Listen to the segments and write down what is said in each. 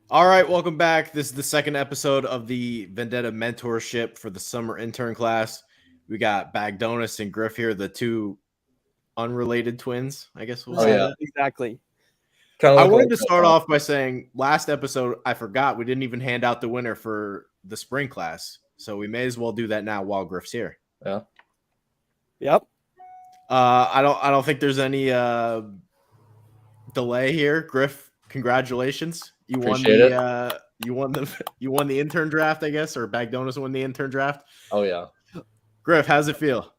All right, welcome back. This is the second episode of the Vendetta mentorship for the summer intern class. We got Bagdonis and Griff here, the two unrelated twins, I guess we'll Oh say yeah, that. exactly. Kind of I look wanted to like start off by saying last episode, I forgot we didn't even hand out the winner for the spring class. So we may as well do that now while Griff's here. yeah. Yep. I don't think there's any delay here. Griff, congratulations. You won Appreciate you won the intern draft, I guess, or Bagdonis won the intern draft. Oh yeah. Griff, how's it feel?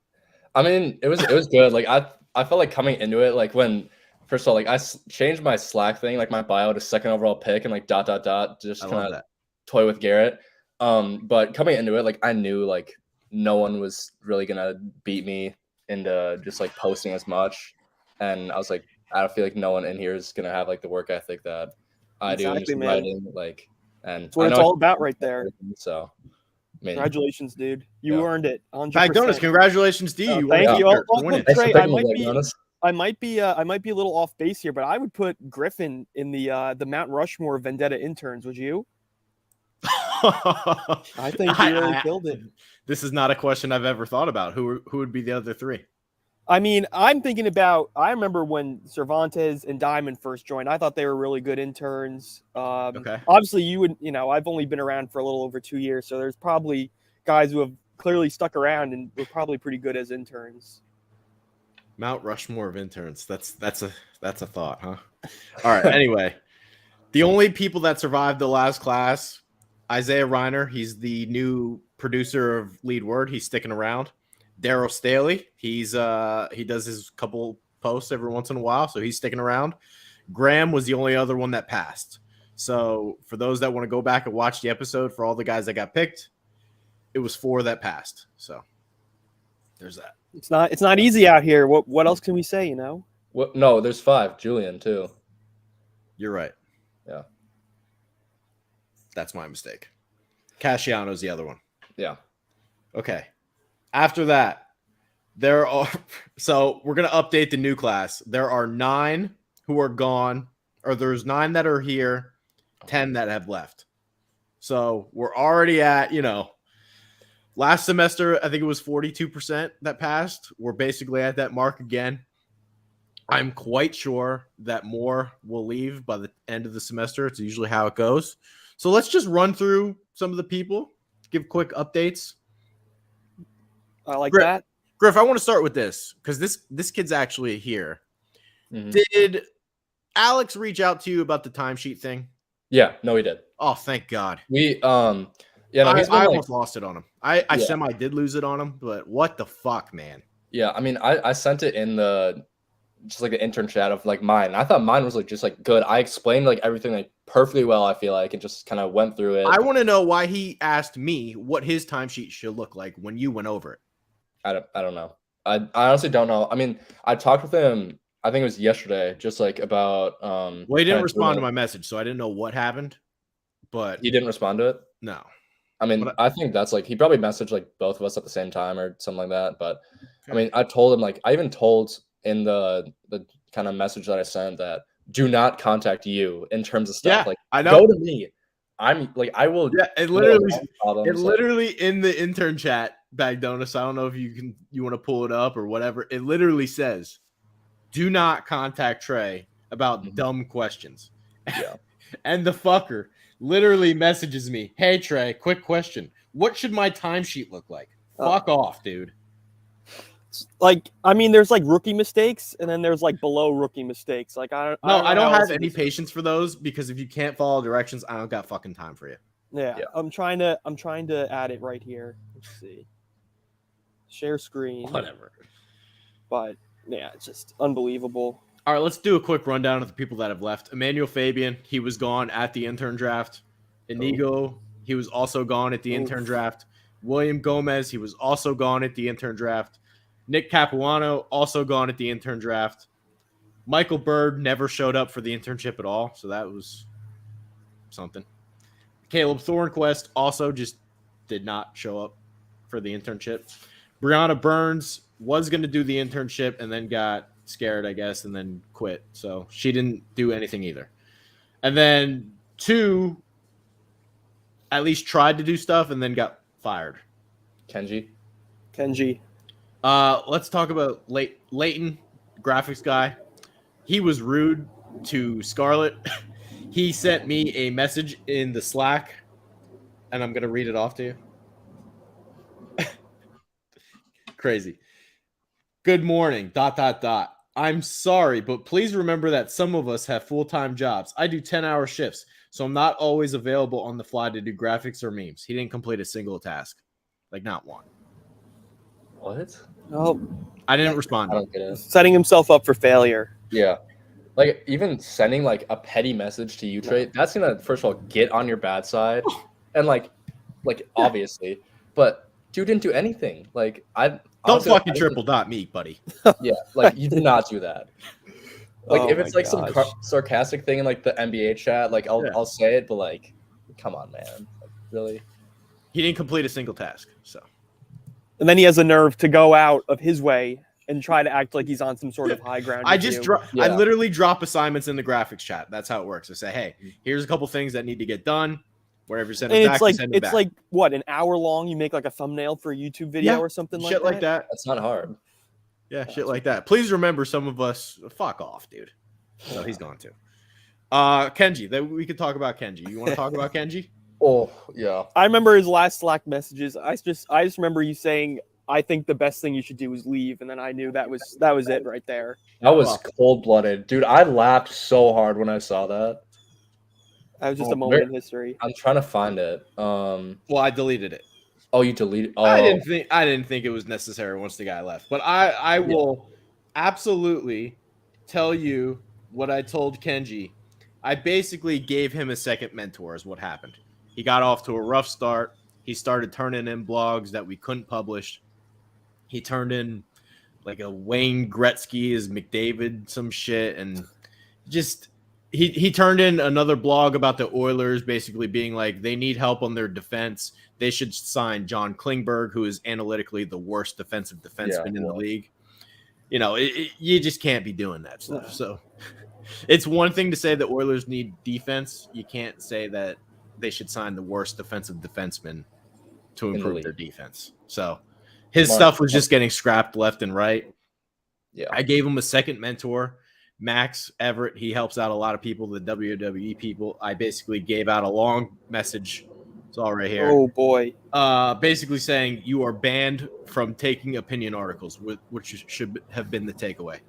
I mean, it was good. Like I felt like coming into it, like when first of all, like changed my Slack thing, like my bio to second overall pick, and like ... just I kind love of that. toy with Garrett. But coming into it, like I knew like no one was really gonna beat me into just like posting as much, and I was like, I don't feel like no one in here is gonna have like the work ethic that I do and Exactly, just man. writing like. And That's what I it's know all about right there. So, I mean, Congratulations, dude. You Yeah. earned it. 100%. Bagdonis, congratulations to you. You won thank a you. t-shirt for Also, winning. thanks for Trey, picking me, Bagdonis. I might be a little off base here, but I would put Griffin in the Mount Rushmore Vendetta interns. Would you? I think he really killed it. This is not a question I've ever thought about. Who would be the other three? I mean, I'm thinking about. I remember when Cervantes and Diamond first joined. I thought they were really good interns. Okay. Obviously, you would. I've only been around for a little over 2 years, so there's probably guys who have clearly stuck around and were probably pretty good as interns. Mount Rushmore of interns. That's a thought, huh? All right. Anyway, the only people that survived the last class, Isaiah Reiner. He's the new producer of Lead Word. He's sticking around. Daryl Staley. He does his couple posts every once in a while, so he's sticking around. Graham was the only other one that passed. So for those that want to go back and watch the episode, for all the guys that got picked, it was 4 that passed. So there's that. It's not easy out here. What else can we say? What? No, there's 5. Julian too. You're right. Yeah. That's my mistake. Casciano's the other one. Yeah. Okay. After that, so we're going to update the new class. There are 9 who are gone, or there's 9 that are here, 10 that have left. So we're already at, last semester, I think it was 42% that passed. We're basically at that mark again. I'm quite sure that more will leave by the end of the semester. It's usually how it goes. So let's just run through some of the people, give quick updates. I like Griff, that. Griff, I want to start with this because this kid's actually here. Mhm. Did Alex reach out to you about the timesheet thing? Yeah. No, he did. Oh, thank God. We Yeah. No, he's been I like, almost lost it on him. I Yeah. semi did lose it on him, but what the fuck, man? Yeah. I mean, I sent it in the just like the intern chat of like mine. I thought mine was like just like good. I explained like everything like perfectly well. I feel like and just kind of went through it. I want to know why he asked me what his timesheet should look like when you went over it. I don't know. I honestly don't know. I mean, I talked with him. I think it was yesterday, just like about. Well, he didn't respond to my message, so I didn't know what happened. But he didn't respond to it. No. I mean, But I think that's like he probably messaged like both of us at the same time or something like that. But I mean, I told him like I even told in the kind of message that I sent that do not contact you in terms of stuff. Yeah, like I know. Go to me. I'm like I will. Yeah, it literally in the intern chat, Bagdonis. I don't know if you want to pull it up or whatever. It literally says, "Do not contact Trey about dumb questions." Yeah. And the fucker literally messages me, "Hey Trey, quick question. What should my timesheet look like?" Fuck off, dude. Like, I mean, there's like rookie mistakes, and then there's like below rookie mistakes. Like, I don't have any patience for those because if you can't follow directions, I don't got fucking time for you. Yeah. I'm trying to add it right here. Let's see. Share screen. Whatever. But yeah, it's just unbelievable. All right, let's do a quick rundown of the people that have left. Emmanuel Fabian, he was gone at the intern draft. Inigo, he was also gone at the intern draft. William Gomez, he was also gone at the intern draft. Nick Capuano, also gone at the intern draft. Michael Bird never showed up for the internship at all, so that was something. Caleb Thornquist also just did not show up for the internship. Brianna Burns was going to do the internship and then got scared, I guess, and then quit. So she didn't do anything either. And then 2 at least tried to do stuff and then got fired. Kenji. Kenji. Let's talk about Leighton, graphics guy. He was rude to Scarlett. He sent me a message in the Slack, and I'm gonna read it off to you. Crazy. Good morning. ... I'm sorry, but please remember that some of us have full-time jobs. I do 10-hour shifts, so I'm not always available on the fly to do graphics or memes. He didn't complete a single task. Like, not one. What? Oh, I didn't respond. I don't get it. setting himself up for failure. Yeah. Like, even sending, like, a petty message to you, Trey, that's gonna, first of all, get on your bad side. And, like obviously. But dude didn't do anything. Like, Don't honestly, fucking triple dot me, buddy. Yeah, like, you did not do that. Like, Oh if it's, my like, some gosh. sarcastic thing in, like, the NBA chat, like, I'll say it, but, like, come on, man. Like, really? He didn't complete a single task. So And then he has the nerve to go out of his way and try to act like he's on some sort of high ground. I with just you. I Yeah. literally drop assignments in the graphics chat. That's how it works. I say, hey, here's a couple things that need to get done. Wherever you send it And back, it's like you send it it's back. like what, an hour long? You make like a thumbnail for a YouTube video Yeah, or something shit like like that. that. That's not hard. Yeah, shit like that. Please remember, some of us fuck off, dude. So he's gone too. Kenji, we could talk about Kenji. You want to talk about Kenji? Oh, yeah. I remember his last Slack messages. I just remember you saying, "I think the best thing you should do is leave," and then I knew that was it right there. That was Well. cold-blooded. Dude, I laughed so hard when I saw that. That was just Oh, a moment where- in history. I'm trying to find it. Well, I deleted it. Oh, you deleted. Oh, I didn't think it was necessary once the guy left. But I will absolutely tell you what I told Kenji. I basically gave him a second mentor is what happened. He got off to a rough start. He started turning in blogs that we couldn't publish. He turned in like a Wayne Gretzky as McDavid, some shit, and just he turned in another blog about the Oilers, basically being like they need help on their defense. They should sign John Klingberg, who is analytically the worst defensive defenseman in the league. You know, you just can't be doing that stuff. So it's one thing to say the Oilers need defense. You can't say that they should sign the worst defensive defenseman to improve their defense. So his stuff was just getting scrapped left and right. Yeah. I gave him a second mentor, Max Everett. He helps out a lot of people, the WWE people. I basically gave out a long message. It's all right here. Oh boy. Basically saying you are banned from taking opinion articles, which should have been the takeaway.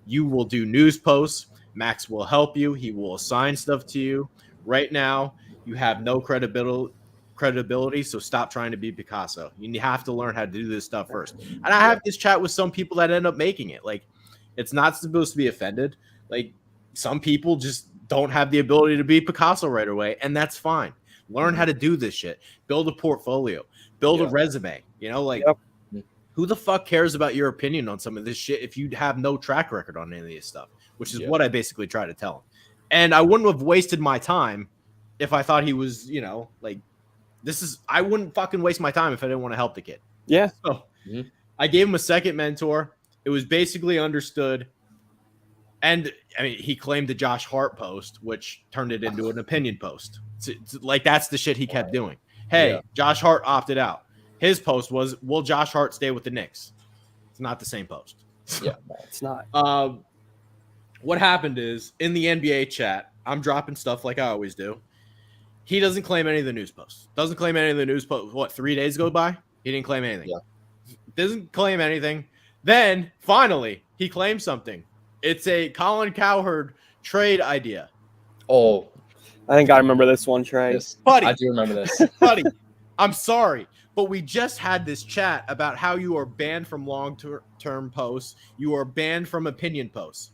You will do news posts. Max will help you. He will assign stuff to you. Right now, you have no credibility, so stop trying to be Picasso. You have to learn how to do this stuff first. And I have this chat with some people that end up making it. Like, it's not supposed to be offended. Like, some people just don't have the ability to be Picasso right away, and that's fine. Learn how to do this shit. Build a portfolio. Build a resume. You know, like, who the fuck cares about your opinion on some of this shit if you have no track record on any of this stuff? Which is what I basically try to tell him. And I wouldn't have wasted my time if I thought he was, you know, like, I wouldn't fucking waste my time if I didn't want to help the kid. Yeah. So I gave him a second mentor. It was basically understood. And I mean, he claimed the Josh Hart post, which turned it into an opinion post. Like, that's the shit he kept doing. Hey, Josh Hart opted out. His post was, will Josh Hart stay with the Knicks? It's not the same post. Yeah, it's not. What happened is, in the NBA chat, I'm dropping stuff like I always do. He doesn't claim any of the news posts. Doesn't claim any of the news posts. What, 3 days go by? He didn't claim anything. Yeah. Doesn't claim anything. Then, finally, he claims something. It's a Colin Cowherd trade idea. Oh, I think I remember this one, Trey. yes. Buddy. I do remember this. Buddy, I'm sorry, but we just had this chat about how you are banned from long-term posts. You are banned from opinion posts.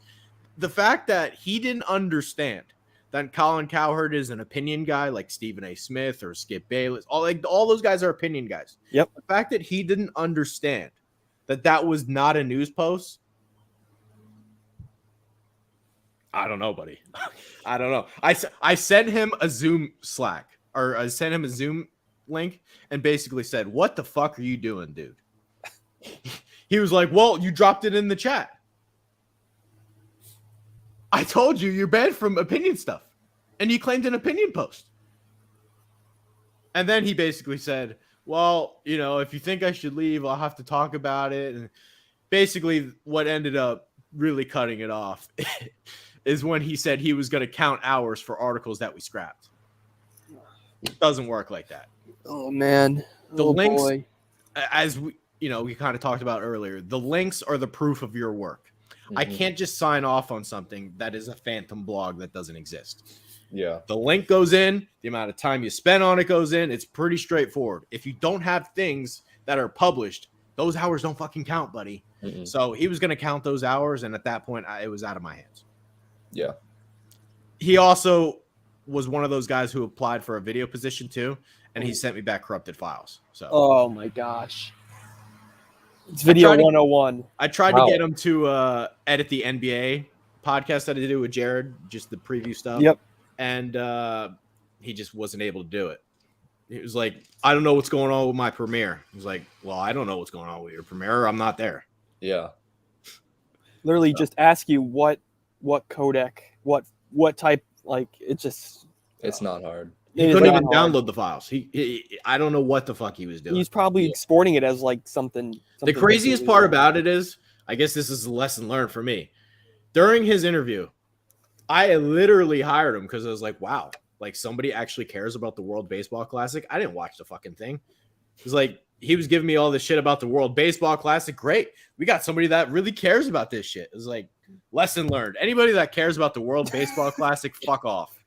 The fact that he didn't understand that Colin Cowherd is an opinion guy like Stephen A. Smith or Skip Bayless, all those guys are opinion guys. Yep. The fact that he didn't understand that was not a news post, I don't know, buddy. I don't know. I sent him a Zoom Slack, or I sent him a Zoom link and basically said, what the fuck are you doing, dude? He was like, well, you dropped it in the chat. I told you you're banned from opinion stuff. and he claimed an opinion post. And then he basically said, well, you know, if you think I should leave, I'll have to talk about it. And basically what ended up really cutting it off is when he said he was going to count hours for articles that we scrapped. It doesn't work like that. Oh man. The Oh, links, boy. as we kind of talked about earlier, the links are the proof of your work. I can't just sign off on something that is a phantom blog that doesn't exist. Yeah. The link goes in, the amount of time you spend on it goes in. It's pretty straightforward. If you don't have things that are published, those hours don't fucking count, buddy. So he was going to count those hours, and at that point, it was out of my hands. Yeah. He also was one of those guys who applied for a video position too, and he sent me back corrupted files. So, Oh my gosh. It's video 101. I tried to get him to edit the NBA podcast that I did with Jared, just the preview stuff. Yep. And he just wasn't able to do it. He was like, I don't know what's going on with my Premiere. He was like, well, I don't know what's going on with your Premiere. I'm not there. Yeah. Literally just ask you what codec, what type, like it just It's not hard. He couldn't even download the files. He I don't know what the fuck he was doing. He's probably exporting it as like something The craziest part about it is, I guess this is a lesson learned for me. During his interview, I literally hired him because I was like, wow, like somebody actually cares about the World Baseball Classic. I didn't watch the fucking thing. It was like, he was giving me all this shit about the World Baseball Classic. Great. We got somebody that really cares about this shit. It was like, lesson learned. Anybody that cares about the World Baseball Classic, fuck off.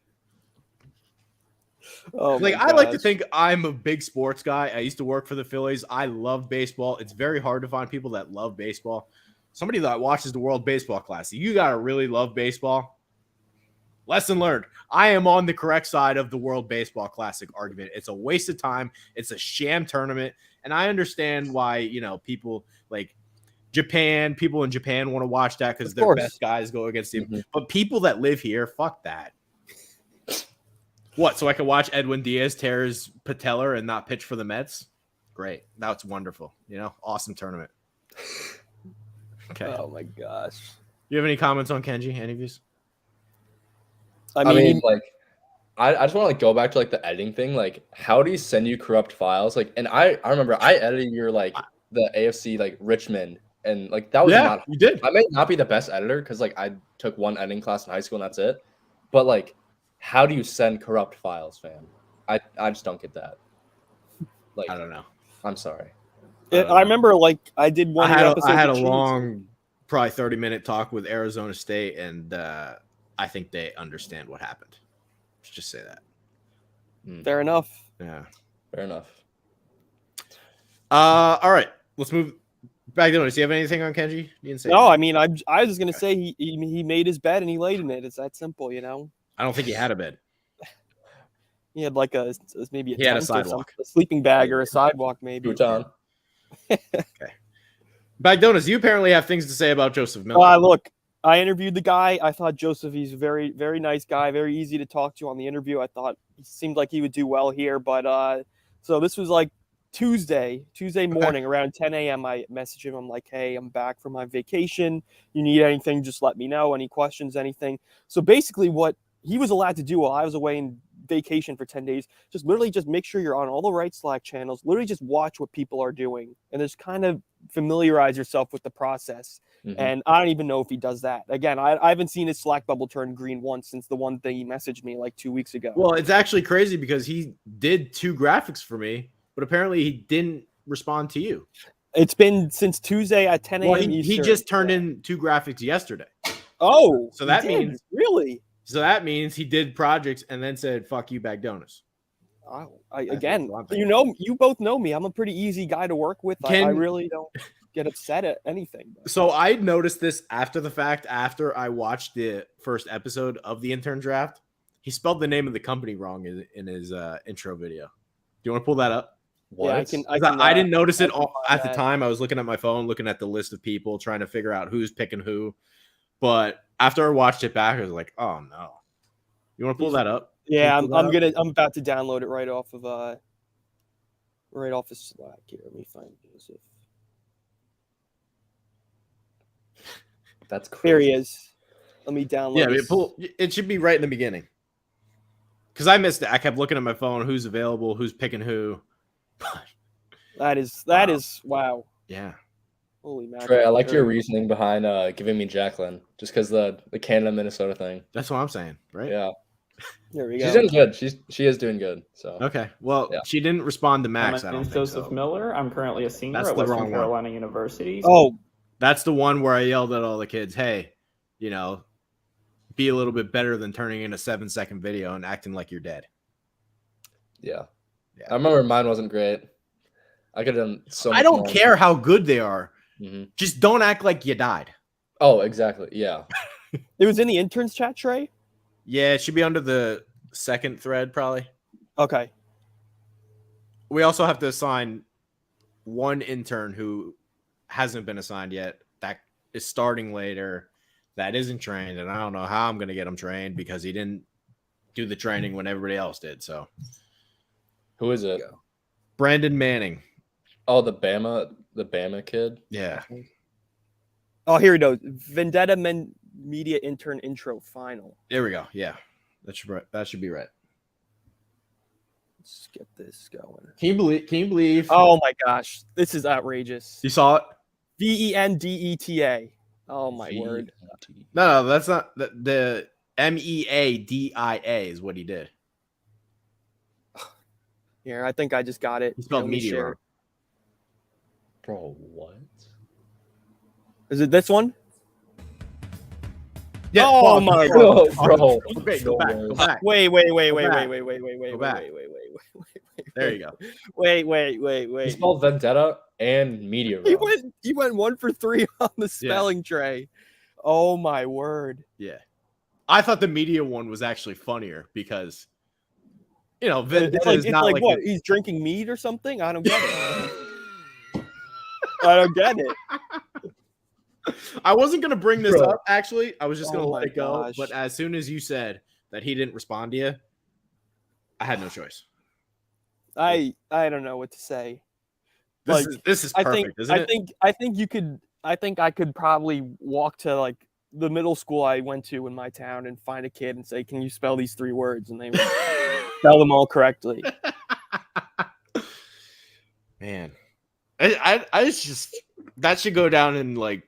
Oh, like, I like to think I'm a big sports guy. I used to work for the Phillies. I love baseball. It's very hard to find people that love baseball. Somebody that watches the World Baseball Classic, you got to really love baseball. Lesson learned. I am on the correct side of the World Baseball Classic argument. It's a waste of time. It's a sham tournament. And I understand why, you know, people like people in Japan want to watch that because their best guys go against them. But people that live here, fuck that. What? So I can watch Edwin Diaz tear his patellar and not pitch for the Mets? Great. That's wonderful. You know, awesome tournament. Okay. Oh my gosh. You have any comments on Kenji? Any of you? I mean, like, I just want to like go back to like the editing thing. Like, how do you send you corrupt files? Like, and I remember I edited your like the AFC like Richmond, and like that was not you did. I may not be the best editor because like I took one editing class in high school and that's it. But like, how do you send corrupt files, fam? I just don't get that. Like, I don't know. I'm sorry. I remember like I did one. I had a long, probably 30-minute talk with Arizona State, and I think they understand what happened. Let's just say that. Fair enough. Yeah. Fair enough. All right. Let's move back to it. Do you have anything on Kenji? You didn't say No, anything. I mean I was gonna say he made his bed and he laid in it. It's that simple, you know. I don't think he had a bed. He had like maybe He had a tent or something, sidewalk. a sleeping bag or a sidewalk maybe. Futon. Okay. Bagdonas, you apparently have things to say about Joseph Miller. Look, I interviewed the guy. I thought Joseph, he's a very, very nice guy, very easy to talk to on the interview. I thought he seemed like he would do well here. But so this was like Tuesday morning around 10 a.m. I messaged him. I'm like, hey, I'm back from my vacation. You need anything, just let me know. Any questions, anything. So basically what he was allowed to do while I was away in vacation for 10 days, just literally just make sure you're on all the right Slack channels, literally just watch what people are doing and just kind of familiarize yourself with the process. And I don't even know if he does that. Again, I haven't seen his Slack bubble turn green once since the one thing he messaged me like 2 weeks ago. Well, it's actually crazy because he did 2 graphics for me, but apparently he didn't respond to you. It's been since Tuesday at 10 a.m. Well, he Eastern. just turned in 2 graphics yesterday. Oh, so that he did? means really? So that means he did projects and then said, fuck you, Bagdonas. Again, you both know me. I'm a pretty easy guy to work with. I really don't get upset at anything. So I noticed this after the fact, after I watched the first episode of the intern draft. He spelled the name of the company wrong in his intro video. Do you want to pull that up? What? Yeah, I didn't notice it at the time. I was looking at my phone, looking at the list of people, trying to figure out who's picking who. But after I watched it back, I was like, "Oh no!" You want to pull that up? Yeah, I'm about to download it right off of Slack here. Let me find Joseph. That's crazy. There he is. Let me download. Yeah, it should be right in the beginning. because I missed it. I kept looking at my phone, who's available, who's picking who. That is wow. Yeah. Holy mackerel. Trey, I like your reasoning behind giving me Jacqueline, just because the Canada Minnesota thing. That's what I'm saying, right? Yeah, There we she's go. doing good. She is doing good. So Okay. Well, Yeah. she didn't respond to Max. My I don't name's think Joseph so. Miller. I'm currently a senior That's at the wrong Western one. Carolina University. Oh, That's the one where I yelled at all the kids, hey, be a little bit better than turning in a 7-second video and acting like you're dead. yeah. Yeah. I remember mine wasn't great. I could have done so much I don't more. care how good they are. hmm Just don't act like you died. Oh, exactly. Yeah. it was in the interns chat, Trey. Yeah, it should be under the second thread, probably. Okay. We also have to assign one intern who hasn't been assigned yet, that is starting later, that isn't trained, and I don't know how I'm going to get him trained because he didn't do the training when everybody else did. So, Who is it? Brandon Manning. Oh, the Bama kid. Yeah. Oh, here we go. Vendetta Media Intern Intro Final. There we go. Yeah. That should be right. Let's get this going. Can you believe Oh my gosh, this is outrageous. you saw it? VENDETA. Oh my word. No, that's not the MEADIA is what he did. Here, I think I just got it. He spelled Let me media share. wrong. Bro, what? Is it this one? Yeah. Oh fuck. my Bro, god. bro. Okay, go back. Go back. Wait. Go back. Wait. There you go. He Wait. spelled Vendetta and media He wrong. went 1 for 3 on the spelling tray. Oh my word. Yeah. I thought the media one was actually funnier because, Vendetta is It's not like like what? He's drinking mead or something? I don't get it. I don't get it. I wasn't going to bring this Bro. up, actually. I was just going to Oh let my it go. gosh. But as soon as you said that he didn't respond to you, I had no choice. I don't know what to say. Like, This is I perfect, think isn't it? I think I could probably walk to like the middle school I went to in my town and find a kid and say, "Can you spell these 3 words?" And they would spell them all correctly. Man, I just that should go down in like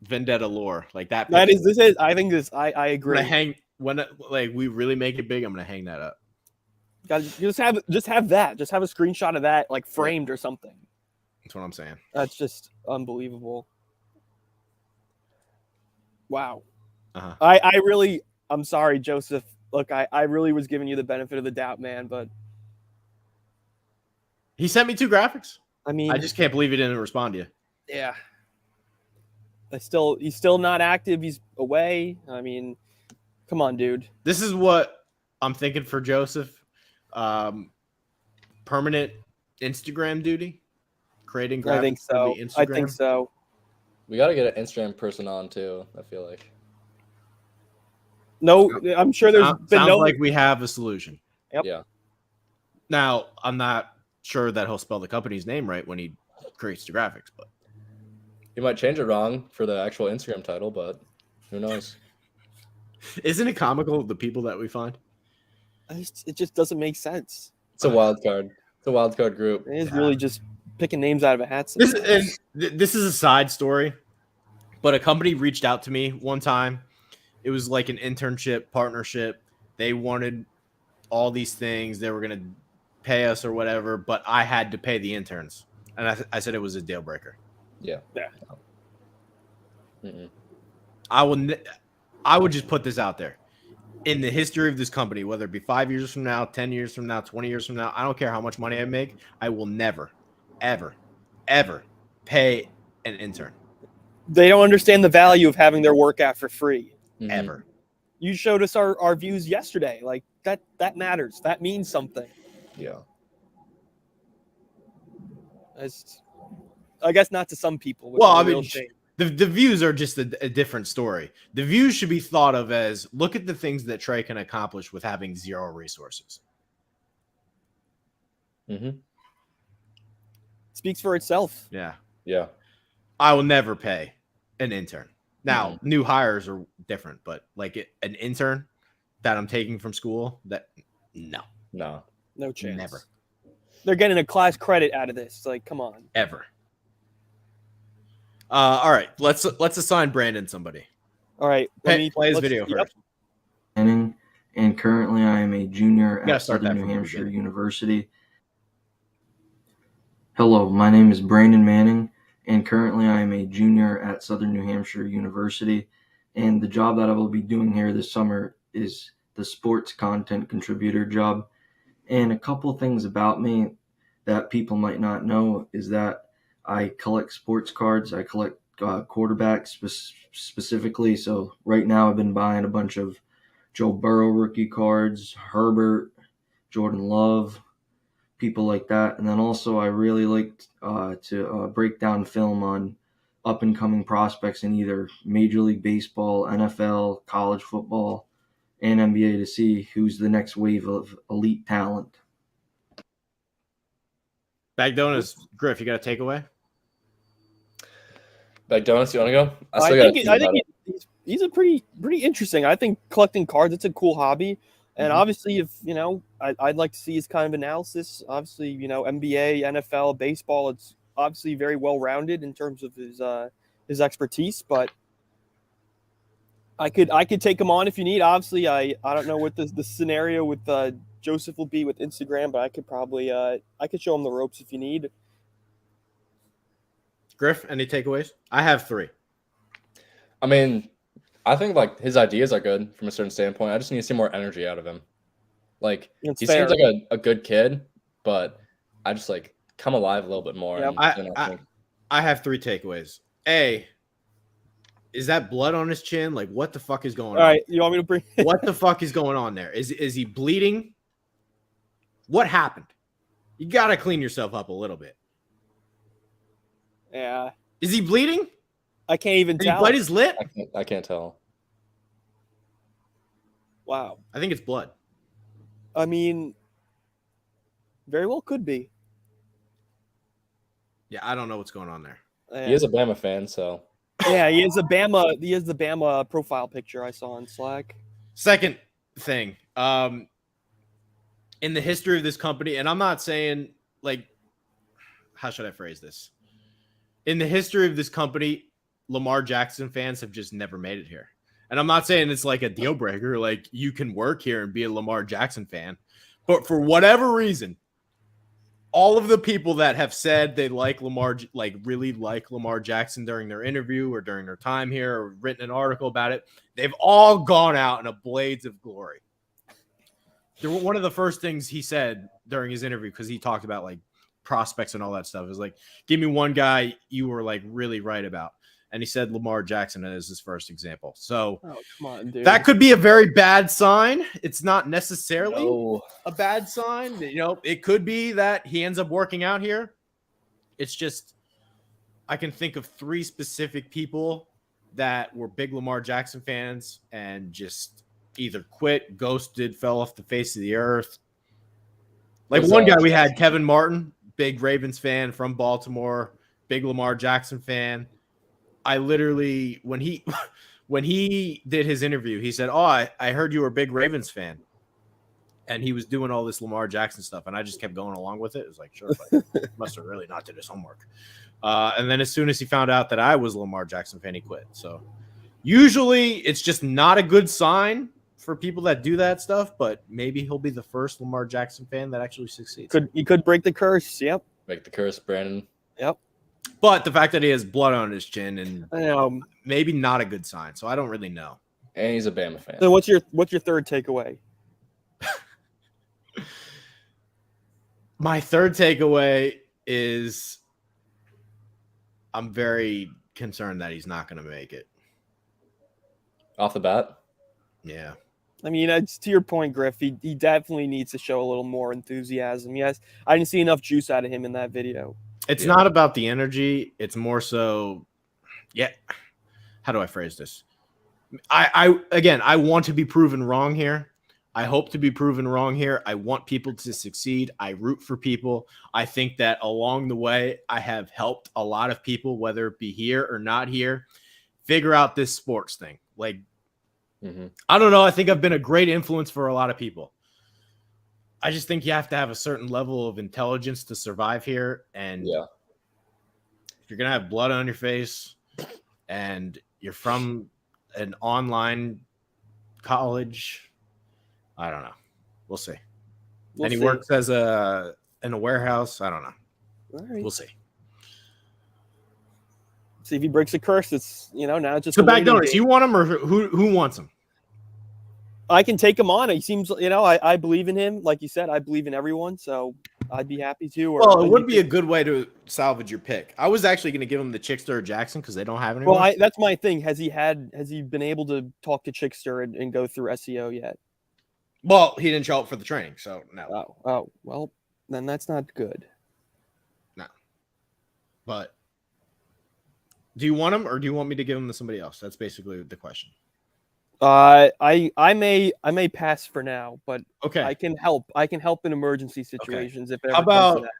Vendetta lore, like that. That picture. is this is I think this I I'm agree. gonna hang when we really make it big. I'm gonna hang that up. Guys, just have that. Just have a screenshot of that like framed or something. That's what I'm saying. That's just unbelievable. Wow. Uh-huh. I'm sorry, Joseph. Look, I really was giving you the benefit of the doubt, man, but He sent me 2 graphics. I mean, I just can't believe he didn't respond to you. yeah. He's still not active. He's away. I mean, come on, dude. This is what I'm thinking for Joseph. Permanent Instagram duty, creating graphics I think for so. the Instagram. I think so. We got to get an Instagram person on too, I feel like. No, I'm sure there's been Sounds no. like we have a solution. Yep. Yeah. Now, I'm not sure that he'll spell the company's name right when he creates the graphics, but He might change it wrong for the actual Instagram title, but who knows? isn't it comical the people that we find? It just doesn't make sense. It's a wild card. It's a wild card group. It is Yeah. really just picking names out of a hat. This sometimes. this is a side story, but a company reached out to me one time. It was like an internship partnership. They wanted all these things. They were gonna pay us or whatever, but I had to pay the interns, and I said it was a deal breaker. Yeah. Yeah. Mm-mm. I would just put this out there. In the history of this company, whether it be 5 years from now, 10 years from now, 20 years from now, I don't care how much money I make, I will never, ever, ever pay an intern. They don't understand the value of having their work out for free. Mhm. Ever. You showed us our views yesterday. Like that matters. That means something. Yeah. I guess not to some people. which Well, is a I mean, real shame. the views are just a different story. The views should be thought of as look at the things that Trey can accomplish with having 0 resources. Mm-hmm. Speaks for itself. Yeah. Yeah. I will never pay an intern. Now, new hires are different, but like an intern that I'm taking from school, that No, No. No chance. Never. They're getting a class credit out of this. Like, come on. ever. All right, let's assign Brandon somebody. All right. Play his let's- video yep. first. Manning, and currently I am a junior gotta at start that Southern New from the Hampshire beginning. University. Hello, my name is Brandon Manning, and currently I am a junior at Southern New Hampshire University. And the job that I will be doing here this summer is the sports content contributor job. And a couple things about me that people might not know is that I collect sports cards. I collect quarterbacks specifically. So right now I've been buying a bunch of Joe Burrow rookie cards, Herbert, Jordan Love, people like that. And then also I really like to break down film on up-and-coming prospects in either Major League Baseball, NFL, college football, and NBA to see who's the next wave of elite talent. Bag Donuts, Griff, you got a takeaway? Like donuts, you want to go? I gotta think about it. he's a pretty interesting. I think collecting cards, it's a cool hobby. And obviously, if I'd like to see his kind of analysis. Obviously, NBA, NFL, baseball, it's obviously very well rounded in terms of his expertise. But I could take him on if you need. Obviously, I don't know what the scenario with Joseph will be with Instagram, but I could probably I could show him the ropes if you need. Griff, any takeaways? I have 3. I mean, I think like his ideas are good from a certain standpoint. I just need to see more energy out of him. Like It's he fair. seems like a good kid, but I just like come alive a little bit more. Yep. And, I have 3 takeaways. A, is that blood on his chin? Like, what the fuck is going All on? right, you want me to bring? What the fuck is going on there? Is he bleeding? What happened? You got to clean yourself up a little bit. Yeah, Is he bleeding? I can't even Did he tell. bite his lip? I can't tell. Wow. I think it's blood. I mean, very well could be. Yeah, I don't know what's going on there. Yeah. He is a Bama fan, so Yeah, he has the Bama profile picture I saw on Slack. Second thing, in the history of this company, and I'm not saying like, how should I phrase this? In the history of this company, Lamar Jackson fans have just never made it here. And I'm not saying it's like a deal breaker, like you can work here and be a Lamar Jackson fan. But for whatever reason, all of the people that have said they like Lamar, like really like Lamar Jackson during their interview or during their time here or written an article about it, they've all gone out in a blaze of glory. One of the first things he said during his interview, because he talked about like prospects and all that stuff, is like, give me one guy you were like really right about. And he said Lamar Jackson as his first example. So Oh, come on, dude. that could be a very bad sign. It's not necessarily no. a bad sign. It could be that he ends up working out here. It's just, I can think of 3 specific people that were big Lamar Jackson fans and just either quit, ghosted, fell off the face of the earth. Like one guy we had, Kevin Martin, big Ravens fan from Baltimore, big Lamar Jackson fan. I literally, when he did his interview, he said, "Oh, I heard you were a big Ravens fan," and he was doing all this Lamar Jackson stuff, and I just kept going along with it. It was like, sure, but must have really not did his homework. And then as soon as he found out that I was a Lamar Jackson fan, he quit. So usually, it's just not a good sign for people that do that stuff. But maybe he'll be the first Lamar Jackson fan that actually succeeds. He could break the curse. Yep. Break the curse, Brandon. Yep. But the fact that he has blood on his chin and I know. maybe not a good sign. So I don't really know. And he's a Bama fan. So what's your third takeaway? My third takeaway is I'm very concerned that he's not going to make it. Off the bat. Yeah. I mean, it's to your point, Griff. He definitely needs to show a little more enthusiasm. Yes, I didn't see enough juice out of him in that video. It's not about the energy. It's more so, yeah. How do I phrase this? I want to be proven wrong here. I hope to be proven wrong here. I want people to succeed. I root for people. I think that along the way, I have helped a lot of people, whether it be here or not here, figure out this sports thing. Like, I don't know. I think I've been a great influence for a lot of people. I just think you have to have a certain level of intelligence to survive here. And Yeah. if you're going to have blood on your face and you're from an online college, I don't know. We'll see. We'll and he see. works as in a warehouse. I don't know. All right. We'll see. See if he breaks a curse. It's now it's just So a back waiting donors, game. you want him or who wants him? I can take him on. He seems, I believe in him. Like you said, I believe in everyone. So I'd be happy to. Or Well, it would be a good way to salvage your pick. I was actually going to give him the Chickster or Jackson because they don't have anyone. Well, that's my thing. Has he been able to talk to Chickster and go through SEO yet? Well, he didn't show up for the training, so no. Oh, well, then that's not good. No. But do you want him or do you want me to give him to somebody else? That's basically the question. I may pass for now, but Okay. I can help. I can help in emergency situations if it ever How comes to about that.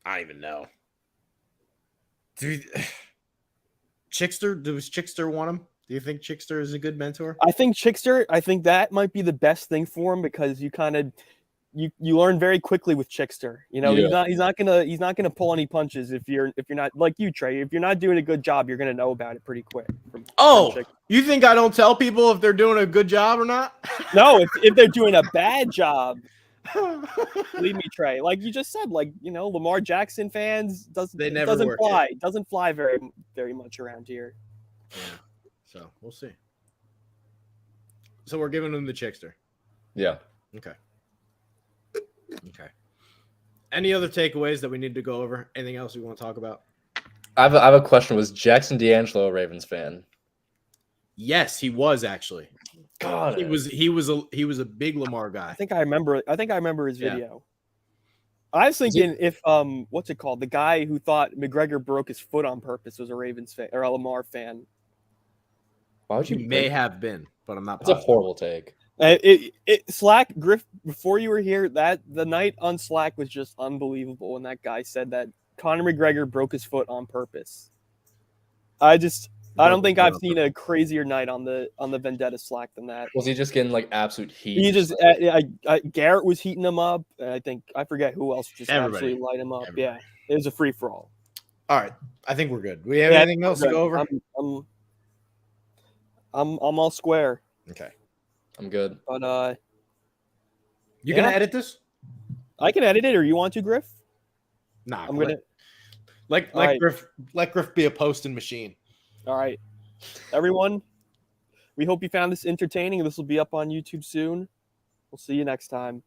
I don't even know. Dude, Chickster, does Chickster want him? Do you think Chickster is a good mentor? I think Chickster. I think that might be the best thing for him because you kind of you learn very quickly with Chickster. Yeah. He's not gonna pull any punches if you're not like you, Trey. If you're not doing a good job, you're gonna know about it pretty quick. from Chickster. You think I don't tell people if they're doing a good job or not? No, if they're doing a bad job, believe me, Trey. Like you just said, Lamar Jackson fans They never doesn't work fly. Doesn't fly very much around here. Yeah. So we'll see. So we're giving him the Chickster. Yeah. Okay. Any other takeaways that we need to go over? Anything else we want to talk about? I have a question. Was Jackson D'Angelo a Ravens fan? Yes, he was actually. God, He was a big Lamar guy. I think I remember his Yeah. video. I was thinking if what's it called? The guy who thought McGregor broke his foot on purpose was a Ravens fan or a Lamar fan. Why would He you? may have been, but I'm not That's a positive. horrible take. Slack Griff before you were here, that the night on Slack was just unbelievable when that guy said that Conor McGregor broke his foot on purpose. I don't think I've seen a crazier night on the Vendetta Slack than that. Was he just getting like absolute heat? He just Garrett was heating him up. And I forget who else just Everybody. absolutely light him up. Everybody. Yeah, it was a free for all. All right, I think we're good. We have anything else to go over? I'm all square, Okay. I'm good. but You Yeah. gonna edit this? I can edit it, or you want to, Griff? Nah. I'm gonna. let All right. Griff be a posting machine. All right, everyone. We hope you found this entertaining. This will be up on YouTube soon. We'll see you next time.